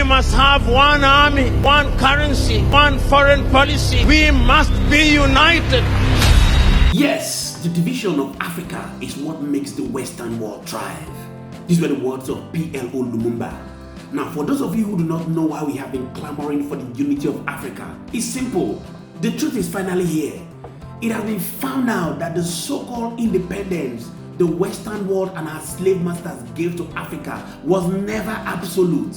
must have one army, one currency, one foreign policy. We must be united. Yes, the division of Africa is what makes the Western world thrive. These were the words of PLO Lumumber. Now, for those of you who do not know why we have been clamoring for the unity of Africa, it's simple. The truth is finally here. It has been found out that the so-called independence the Western world and our slave masters gave to Africa was never absolute.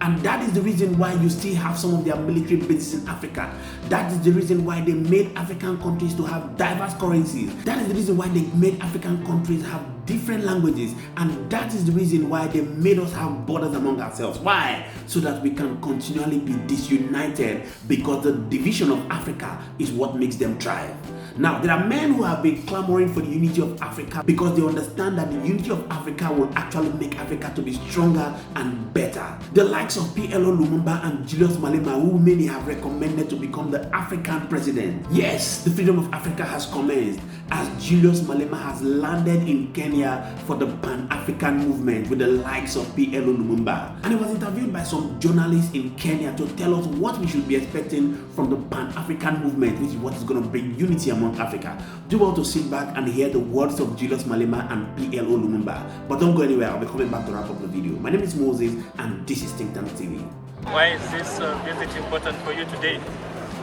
And that is the reason why you still have some of their military bases in Africa. That is the reason why they made African countries to have diverse currencies. That is the reason why they made African countries have different languages. And that is the reason why they made us have borders among ourselves. Why? So that we can continually be disunited, because the division of Africa is what makes them thrive. Now, there are men who have been clamoring for the unity of Africa because they understand that the unity of Africa will actually make Africa to be stronger and better. The likes of PLO Lumumber and Julius Malema, who many have recommended to become the African president. Yes, the freedom of Africa has commenced as Julius Malema has landed in Kenya for the Pan-African movement with the likes of PLO Lumumber. And he was interviewed by some journalists in Kenya to tell us what we should be expecting from the Pan-African movement, which is what is going to bring unity among Africa. Do you want to sit back and hear the words of Julius Malema and PLO Lumumber? But don't go anywhere, I'll be coming back to wrap up the video. My name is Moses and this is Think Tank TV. Why is this visit important for you today?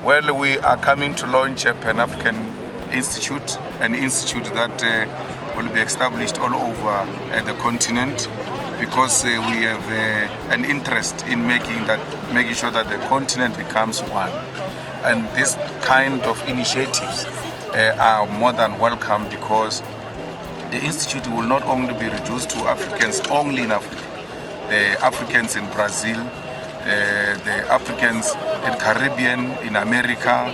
Well, we are coming to launch a Pan-African Institute, an institute that will be established all over the continent, because we have an interest in making sure that the continent becomes one. And this kind of initiatives are more than welcome, because the institute will not only be reduced to Africans only in Africa, the Africans in Brazil, the Africans in Caribbean, in America,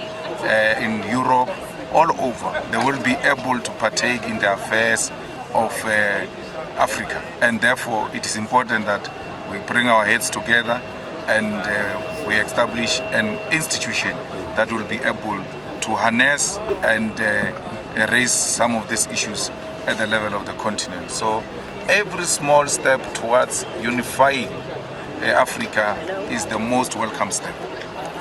in Europe, all over. They will be able to partake in the affairs of Africa. And therefore it is important that we bring our heads together and we establish an institution that will be able to harness and raise some of these issues at the level of the continent. So every small step towards unifying Africa is the most welcome step.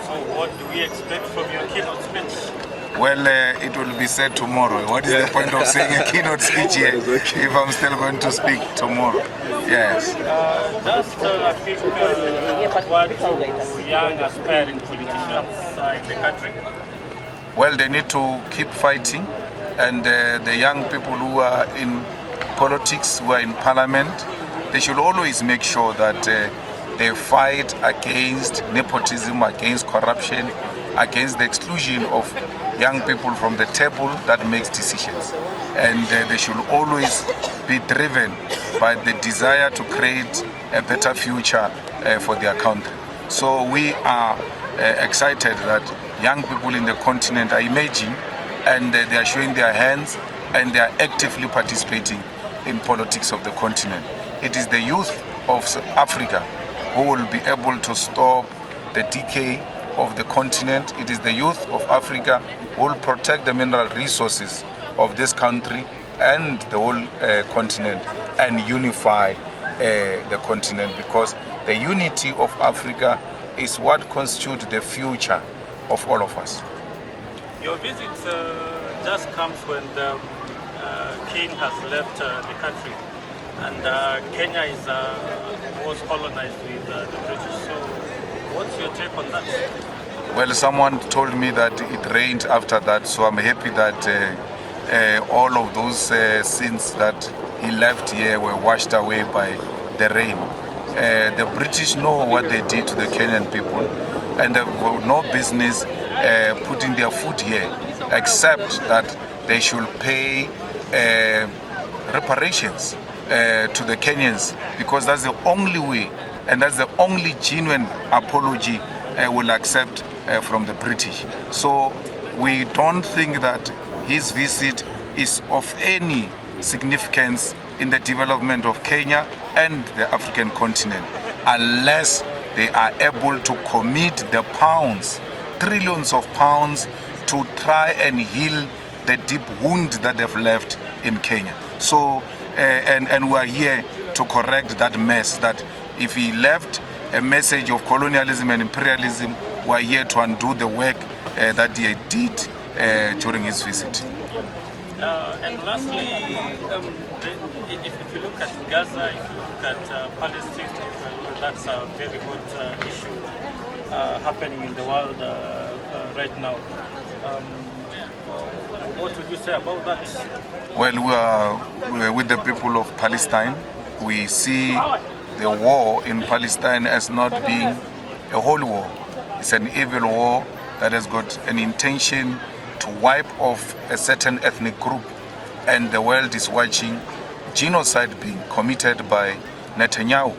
So what do we expect from your keynote speech? Well, it will be said tomorrow. What is the point of saying a keynote speech here if I'm still going to speak tomorrow? Yes. Just what young aspiring politicians in the country? Well, they need to keep fighting, and the young people who are in politics, who are in parliament, they should always make sure that they fight against nepotism, against corruption, against the exclusion of young people from the table that makes decisions. And they should always be driven by the desire to create a better future for their country. So we are excited that young people in the continent are emerging, and they are showing their hands, and they are actively participating in politics of the continent. It is the youth of Africa who will be able to stop the decay of the continent. It is the youth of Africa who will protect the mineral resources of this country and the whole continent, and unify the continent, because the unity of Africa is what constitutes the future of all of us. Your visit just comes when the king has left the country, and Kenya was colonized with the British. So what's your take on that? Well, someone told me that it rained after that, so I'm happy that all of those sins that he left here were washed away by the rain. The British know what they did to the Kenyan people, and they've got no business putting their foot here, except that they should pay reparations to the Kenyans, because that's the only way, and that's the only genuine apology will accept from the British. So we don't think that his visit is of any significance in the development of Kenya and the African continent, unless they are able to commit the pounds, trillions of pounds, to try and heal the deep wound that they've left in Kenya. So, and we are here to correct that mess, that if he left a message of colonialism and imperialism, who are here to undo the work that he did during his visit. And lastly, if you look at Gaza, if you look at Palestine, that's a very good issue happening in the world right now. What would you say about that? Well, we are with the people of Palestine. We see the war in Palestine as not being a holy war. It's an evil war that has got an intention to wipe off a certain ethnic group, and the world is watching genocide being committed by Netanyahu.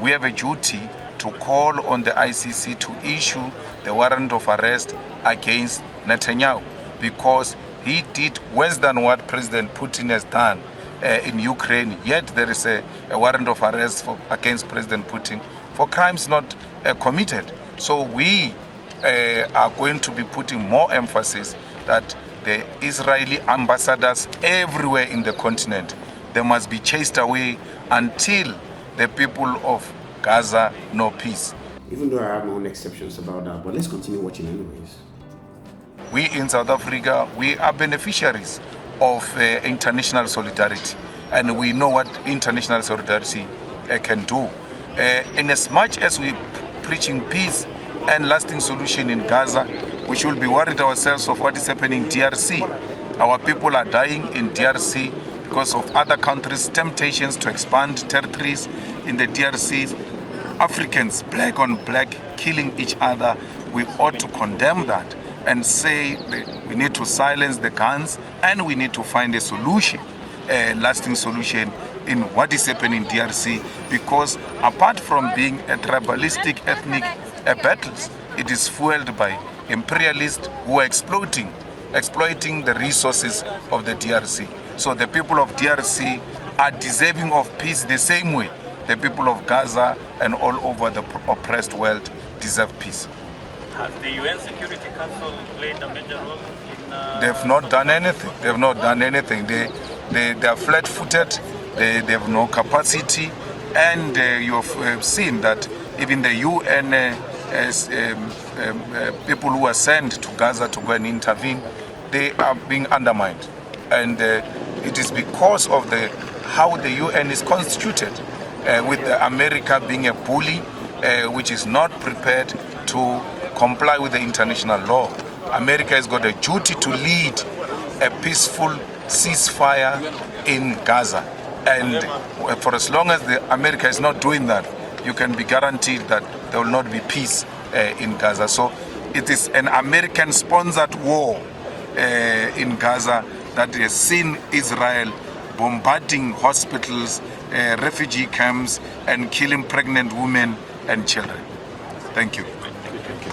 We have a duty to call on the ICC to issue the warrant of arrest against Netanyahu, because he did worse than what President Putin has done in Ukraine. Yet there is a warrant of arrest against President Putin for crimes not committed. So we are going to be putting more emphasis that the Israeli ambassadors everywhere in the continent, they must be chased away until the people of Gaza know peace. Even though I have my own exceptions about that, but let's continue watching anyways. We in South Africa, we are beneficiaries of international solidarity, and we know what international solidarity can do. In as much as we preaching peace and lasting solution in Gaza, we should be worried ourselves of what is happening in DRC. Our people are dying in DRC because of other countries' temptations to expand territories in the DRC. Africans, black on black, killing each other. We ought to condemn that and say that we need to silence the guns and we need to find a solution, a lasting solution in what is happening in DRC, because apart from being a tribalistic ethnic battles, it is fueled by imperialists who are exploiting the resources of the DRC. So the people of DRC are deserving of peace the same way the people of Gaza and all over the oppressed world deserve peace. Has the UN Security Council played a major role in... They've not done anything. They've not done anything. They are flat-footed. They have no capacity. And you have seen that even the UN people who are sent to Gaza to go and intervene, they are being undermined. And it is because of how the UN is constituted, with America being a bully, which is not prepared to comply with the international law. America has got a duty to lead a peaceful ceasefire in Gaza. And for as long as America is not doing that, you can be guaranteed that there will not be peace in Gaza. So it is an American-sponsored war in Gaza that has seen Israel bombarding hospitals, refugee camps, and killing pregnant women and children. Thank you.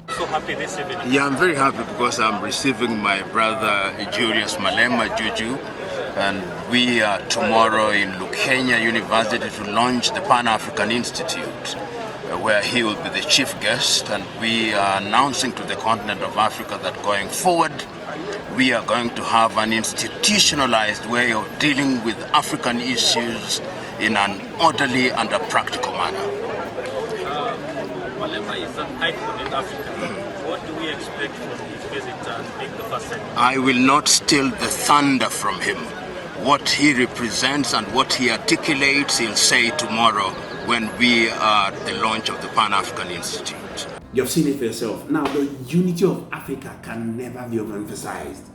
So happy this evening. Yeah, I'm very happy because I'm receiving my brother Julius Malema, Juju, and we are tomorrow in Kenya University to launch the Pan-African Institute, where he will be the chief guest, and we are announcing to the continent of Africa that going forward, we are going to have an institutionalized way of dealing with African issues in an orderly and a practical manner. Malema is an icon in Africa. What do we expect from his visit and being the first secretary? I will not steal the thunder from him. What he represents and what he articulates, he'll say tomorrow when we are at the launch of the Pan-African Institute. You've seen it for yourself. Now, the unity of Africa can never be overemphasized,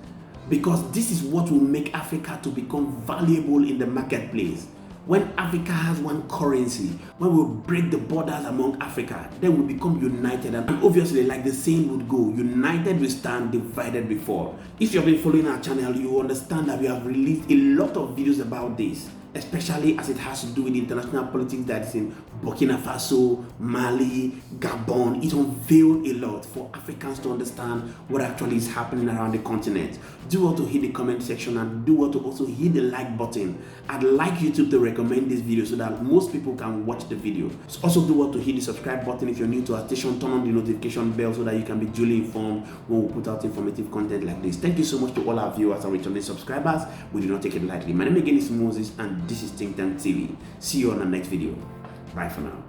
because this is what will make Africa to become valuable in the marketplace. When Africa has one currency, when we break the borders among Africa, then we become united. And obviously, like the saying would go, united we stand, divided we fall. If you've been following our channel, you understand that we have released a lot of videos about this, especially as it has to do with international politics that is in Burkina Faso, Mali, Gabon. It unveiled a lot for Africans to understand what actually is happening around the continent. Do well to hit the comment section and do well to also hit the like button. I'd like YouTube to recommend this video so that most people can watch the video. So also do well to hit the subscribe button if you're new to our station. Turn on the notification bell so that you can be duly informed when we put out informative content like this. Thank you so much to all our viewers and returning subscribers. We do not take it lightly. My name again is Moses, and this is Think Tank TV. See you on the next video. Bye for now.